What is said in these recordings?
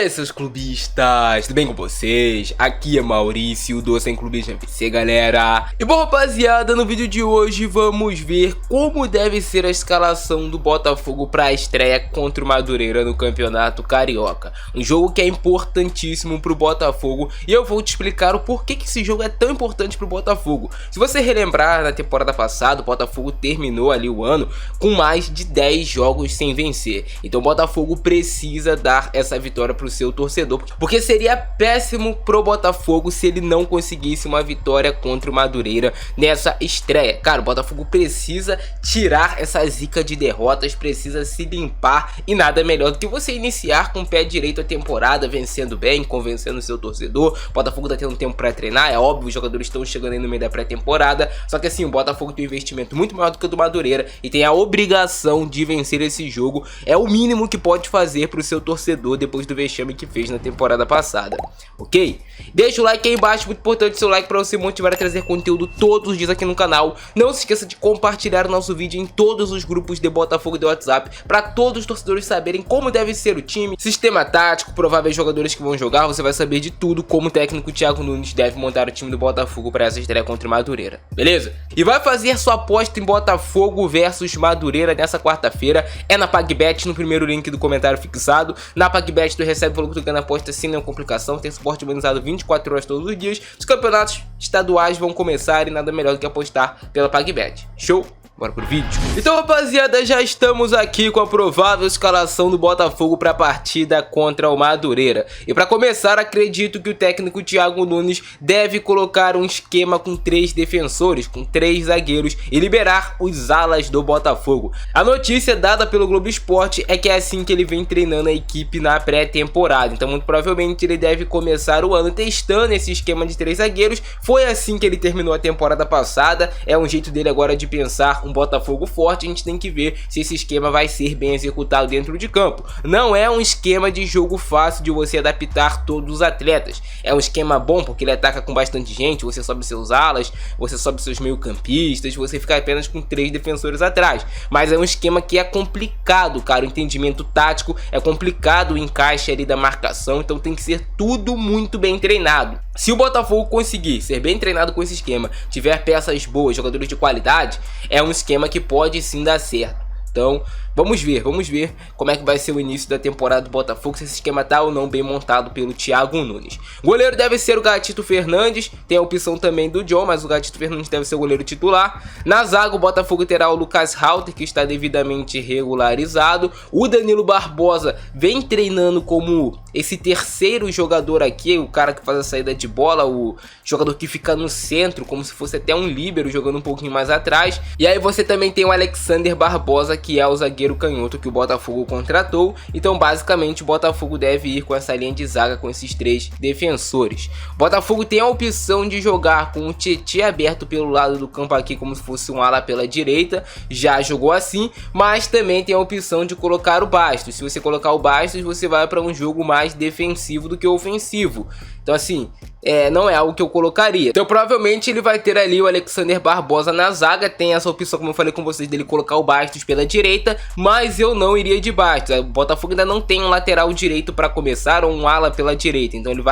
E aí, seus clubistas, tudo bem com vocês? Aqui é Maurício do Sem Clubismo FC, galera. E bom, rapaziada, no vídeo de hoje vamos ver como deve ser a escalação do Botafogo para a estreia contra o Madureira no Campeonato Carioca. Um jogo que é importantíssimo pro Botafogo e eu vou te explicar o porquê que esse jogo é tão importante pro Botafogo. Se você relembrar, na temporada passada, o Botafogo terminou ali o ano com mais de 10 jogos sem vencer. Então o Botafogo precisa dar essa vitória para o seu torcedor, porque seria péssimo pro Botafogo se ele não conseguisse uma vitória contra o Madureira nessa estreia. Cara, o Botafogo precisa tirar essa zica de derrotas, precisa se limpar e nada melhor do que você iniciar com o pé direito a temporada, vencendo bem, convencendo o seu torcedor. O Botafogo tá tendo tempo para treinar, é óbvio, os jogadores estão chegando aí no meio da pré-temporada, só que assim, o Botafogo tem um investimento muito maior do que o do Madureira e tem a obrigação de vencer esse jogo. É o mínimo que pode fazer pro seu torcedor depois do vexame que fez na temporada passada, ok? Deixa o like aí embaixo, muito importante seu like para você motivar a trazer conteúdo todos os dias aqui no canal. Não se esqueça de compartilhar o nosso vídeo em todos os grupos de Botafogo de WhatsApp, para todos os torcedores saberem como deve ser o time, sistema tático, prováveis jogadores que vão jogar. Você vai saber de tudo como o técnico Thiago Nunes deve montar o time do Botafogo para essa estreia contra o Madureira, beleza? E vai fazer sua aposta em Botafogo versus Madureira nessa quarta-feira, é na PagBet, no primeiro link do comentário fixado. Na PagBet tu recebe o valor que tu ganha na aposta sem nenhuma complicação, tem suporte humanizado 24 horas todos os dias. Os campeonatos estaduais vão começar e nada melhor do que apostar pela PagBet. Show? Bora pro vídeo. Então, rapaziada, já estamos aqui com a provável escalação do Botafogo para a partida contra o Madureira. E para começar, acredito que o técnico Thiago Nunes deve colocar um esquema com 3 defensores, com 3 zagueiros e liberar os alas do Botafogo. A notícia dada pelo Globo Esporte é que é assim que ele vem treinando a equipe na pré-temporada. Então, muito provavelmente ele deve começar o ano testando esse esquema de 3 zagueiros. Foi assim que ele terminou a temporada passada. É um jeito dele agora de pensar um Botafogo forte. A gente tem que ver se esse esquema vai ser bem executado dentro de campo. Não é um esquema de jogo fácil de você adaptar todos os atletas. É um esquema bom porque ele ataca com bastante gente, você sobe seus alas, você sobe seus meio campistas, você fica apenas com 3 defensores atrás. Mas é um esquema que é complicado, cara, o entendimento tático é complicado, o encaixe ali da marcação, então tem que ser tudo muito bem treinado. Se o Botafogo conseguir ser bem treinado com esse esquema, tiver peças boas, jogadores de qualidade, é um esquema que pode sim dar certo. Então, vamos ver como é que vai ser o início da temporada do Botafogo, se esse esquema tá ou não bem montado pelo Thiago Nunes. O goleiro deve ser o Gatito Fernandes, tem a opção também do John, mas o Gatito Fernandes deve ser o goleiro titular. Na zaga, o Botafogo terá o Lucas Halter, que está devidamente regularizado. O Danilo Barbosa vem treinando como esse terceiro jogador aqui, o cara que faz a saída de bola, o jogador que fica no centro, como se fosse até um líbero, jogando um pouquinho mais atrás. E aí você também tem o Alexander Barbosa, que é o zagueiro canhoto que o Botafogo contratou. Então basicamente o Botafogo deve ir com essa linha de zaga com esses 3 defensores. O Botafogo tem a opção de jogar com o Tietê aberto pelo lado do campo aqui, como se fosse um ala pela direita, já jogou assim, mas também tem a opção de colocar o Bastos. Se você colocar o Bastos, você vai para um jogo mais defensivo do que ofensivo. Então assim, não é algo que eu colocaria. Então provavelmente ele vai ter ali o Alexander Barbosa na zaga. Tem essa opção, como eu falei com vocês, dele colocar o Bastos pela direita, mas eu não iria de Bastos. O Botafogo ainda não tem um lateral direito para começar, ou um ala pela direita, então ele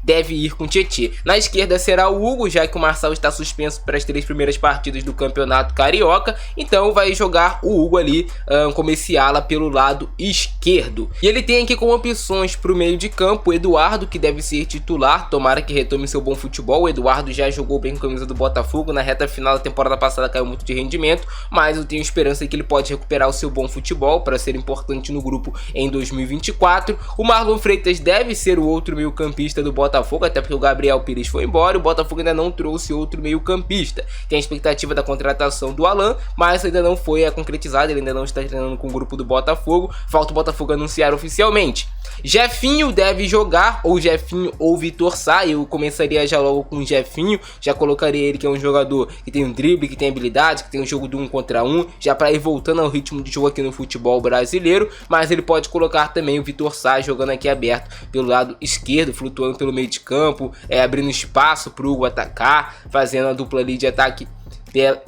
deve ir com o Tietê. Na esquerda será o Hugo, já que o Marçal está suspenso para as 3 primeiras partidas do Campeonato Carioca, então vai jogar o Hugo ali como esse ala pelo lado esquerdo. E ele tem aqui como opções para o meio de campo o Eduardo, que deve ser titular, tomara que retome seu bom futebol. O Eduardo já jogou bem com a camisa do Botafogo, na reta final da temporada passada caiu muito de rendimento, mas eu tenho esperança que ele pode recuperar o seu bom futebol para ser importante no grupo em 2024. O Marlon Freitas deve ser o outro meio campista do Botafogo, até porque o Gabriel Pires foi embora e o Botafogo ainda não trouxe outro meio campista. Tem a expectativa da contratação do Alan, mas ainda não foi concretizado, ele ainda não está treinando com o grupo do Botafogo, falta o Botafogo anunciar oficialmente. Jefinho deve jogar, ou Jefinho ou Vitor Sá. Eu começaria já logo com o Jefinho, já colocaria ele, que é um jogador que tem um drible, que tem habilidade, que tem um jogo de 1 contra 1, já para ir voltando ao ritmo de jogo aqui no futebol brasileiro. Mas ele pode colocar também o Vitor Sá jogando aqui aberto pelo lado esquerdo, flutuando pelo meio de campo, abrindo espaço para o Hugo atacar, fazendo a dupla ali de ataque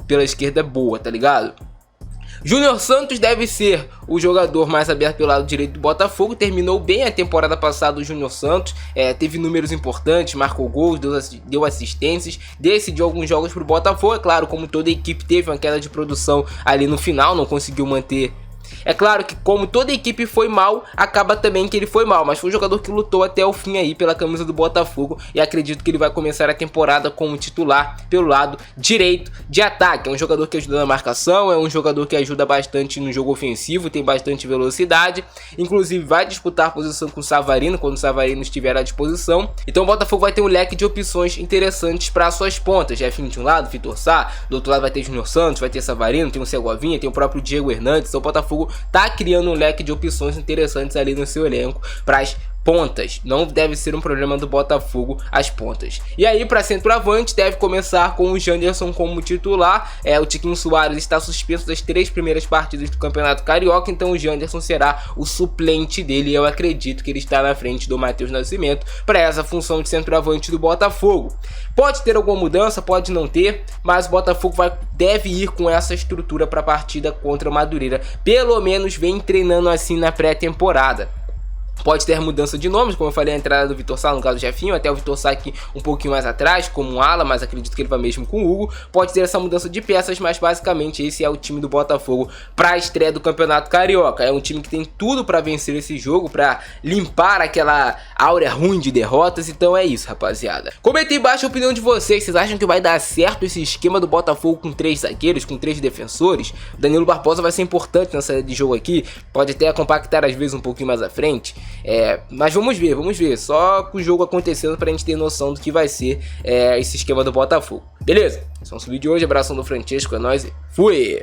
pela esquerda boa, tá ligado? Júnior Santos deve ser o jogador mais aberto pelo lado direito do Botafogo. Terminou bem a temporada passada o Júnior Santos, teve números importantes, marcou gols, deu assistências, decidiu alguns jogos pro Botafogo. É claro, como toda equipe, teve uma queda de produção ali no final, não conseguiu manter. É claro que como toda equipe foi mal, acaba também que ele foi mal, mas foi um jogador que lutou até o fim aí pela camisa do Botafogo e acredito que ele vai começar a temporada como titular pelo lado direito de ataque. É um jogador que ajuda na marcação, é um jogador que ajuda bastante no jogo ofensivo, tem bastante velocidade, inclusive vai disputar posição com o Savarino quando o Savarino estiver à disposição. Então o Botafogo vai ter um leque de opções interessantes para suas pontas. Jefinho de um lado, Vitor Sá, do outro lado vai ter Júnior Santos, vai ter Savarino, tem o Segovinha, tem o próprio Diego Hernandes. Então o Botafogo tá criando um leque de opções interessantes ali no seu elenco para as pontas. Não deve ser um problema do Botafogo as pontas. E aí para centroavante deve começar com o Janderson como titular. O Tiquinho Soares está suspenso das 3 primeiras partidas do Campeonato Carioca, então o Janderson será o suplente dele e eu acredito que ele está na frente do Matheus Nascimento para essa função de centroavante do Botafogo. Pode ter alguma mudança, pode não ter, mas o Botafogo deve ir com essa estrutura para a partida contra o Madureira. Pelo menos vem treinando assim na pré-temporada. Pode ter mudança de nomes, como eu falei, a entrada do Vitor Sá, no caso do Jefinho, até o Vitor Sá aqui um pouquinho mais atrás, como um ala, mas acredito que ele vai mesmo com o Hugo. Pode ter essa mudança de peças, mas basicamente esse é o time do Botafogo para a estreia do Campeonato Carioca. É um time que tem tudo para vencer esse jogo, para limpar aquela áurea ruim de derrotas, então é isso, rapaziada. Comenta aí embaixo a opinião de vocês, vocês acham que vai dar certo esse esquema do Botafogo com 3 zagueiros, com 3 defensores? O Danilo Barbosa vai ser importante nessa saída de jogo aqui, pode até compactar às vezes um pouquinho mais à frente. Mas vamos ver, só com o jogo acontecendo pra gente ter noção do que vai ser esse esquema do Botafogo. Beleza? Esse é o nosso vídeo de hoje, abração do Francesco, é nóis e fui!